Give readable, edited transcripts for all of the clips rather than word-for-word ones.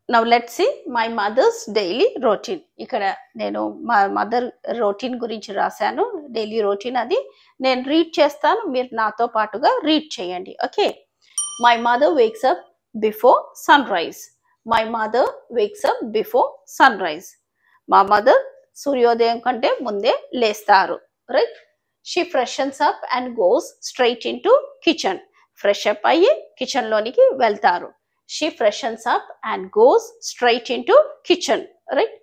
Now let's see my mother's daily routine. ఇక్కడ నేను మా మదర్ రొటీన్ గురించి రాశాను. డైలీ రొటీన్ అది నేను రీడ్ చేస్తాను, మీరు నాతో పాటుగా రీడ్ చేయండి. Okay. My mother wakes up before sunrise. My mother wakes up before sunrise. మా మదర్ సూర్యోదయం కంటే ముందే లేస్తారు. Right. She freshens up and goes straight into kitchen. Fresh up అయ్యి కిచెన్ లోనికి వెళ్తారు. She freshens up and goes straight into kitchen, right?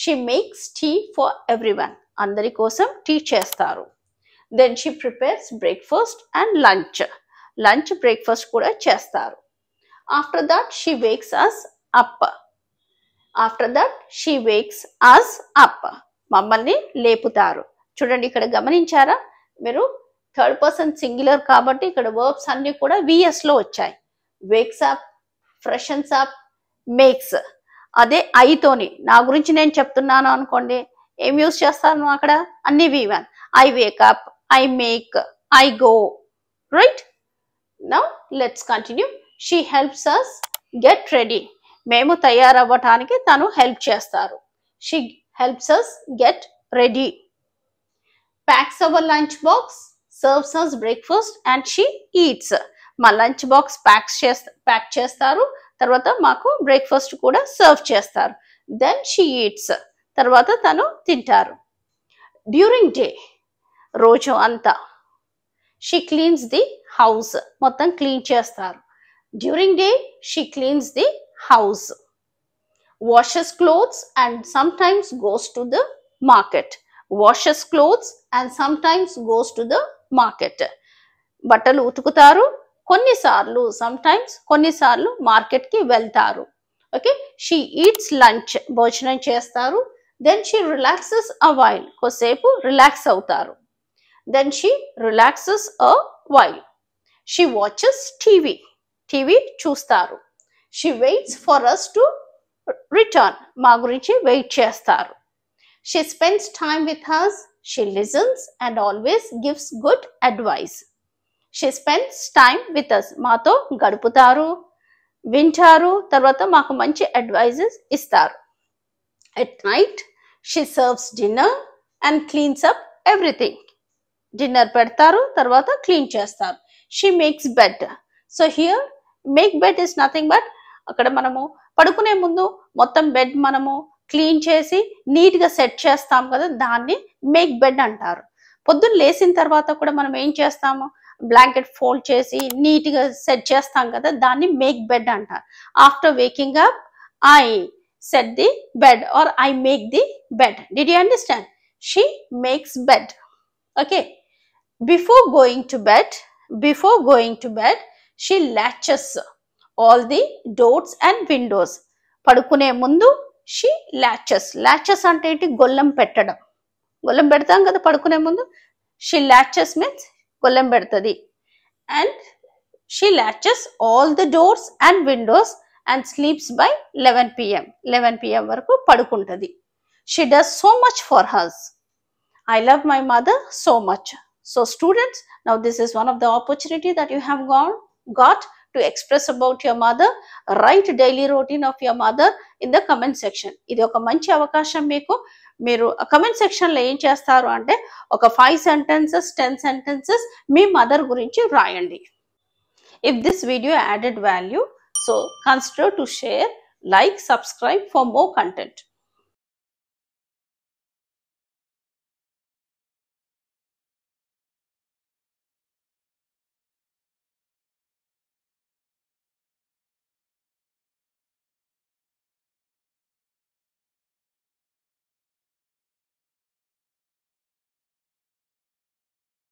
She makes tea for everyone. Andari kosam tea chestaru. Then she prepares breakfast and lunch. Lunch, breakfast kuda chestaru. After that, she wakes us up. After that, she wakes us up. Mammalni leputaru. Chudandi ikkada gamaninchara meeru third person singular kabatti ikkada verbs anni kuda vs lo vachayi. Wakes up, freshens up, makes. అదే ఐతోని నా గురించి నేను చెప్తున్నాను అనుకోండి, ఏం use చేస్తాను అక్కడ? అన్ని V1. I wake up, I make, I go. Right. Now let's continue. She helps us get ready. మేము తయారవ్వటానికి తను హెల్ప్ చేస్తారు. She helps us get ready. Packs our lunch box, serves us breakfast and she eats. మా lunch box pack చేస్తారు, తర్వాత మాకు breakfast కూడా serve చేస్తారు. Then she eats. తర్వాత తను తింటారు. డ్యూరింగ్ డే, రోజు అంతా. She cleans the house. మొత్తం క్లీన్ చేస్తారు. During day she cleans the house. Washes clothes and sometimes goes to the market. Washes clothes and sometimes goes to the market. బట్టలు ఉతుకుతారు, కొన్నిసార్లు కొన్నిసార్లు market కి వెళ్తారు. ఓకే. She eats lunch. భోజనం చేస్తారు. Then she relaxes a while. కొద్దిసేపు relax అవుతారు. Then she relaxes a while. She watches TV. TV చూస్తారు. She waits for us to return. మా గురించి వెయిట్ చేస్తారు. She spends time with us. She listens and always gives good advice. She spends time with us. మాతో గడుపుతారు, వింటారు, తర్వాత మాకు మంచి అడ్వైజెస్ ఇస్తారు. At night, she serves dinner and cleans up everything. Dinner పెడతారు, తర్వాత క్లీన్ చేస్తారు. She makes bed. So here, make bed is nothing but అక్కడ మనము పడుకునే ముందు మొత్తం బెడ్ మనము క్లీన్ చేసి నీట్గా సెట్ చేస్తాం కదా, దాన్ని మేక్ బెడ్ అంటారు. పొద్దున్న లేచిన తర్వాత కూడా మనం ఏం చేస్తాము? బ్లాంకెట్ ఫోల్డ్ చేసి నీట్గా సెట్ చేస్తాం కదా, దాన్ని మేక్ బెడ్ అంటారు. After waking up, I set the bed or I make the bed. Did you understand? She makes bed. Okay. Before going to bed she latches all the doors and windows. పడుకునే ముందు she latches అంటే ఏంటి? గొల్లం పెట్టడం. గొల్లం పెడతాం కదా పడుకునే ముందు. She latches means Gollam పెడుతుంది. And she latches all the doors and Windows and sleeps by 11 PM. 11 PM వరకు పడుకుంటుంది. She does so much for us. I love my mother so much. So students, now this is one of the opportunity that you have got to express about your mother. Write daily routine of your mother in the comment section. ఇది ఒక మంచి అవకాశం మీకు. మీరు comment సెక్షన్లో ఏం చేస్తారు అంటే ఒక 5 sentences 10 sentences మీ మదర్ గురించి రాయండి. If this video added value, so consider to share, like, subscribe for more content.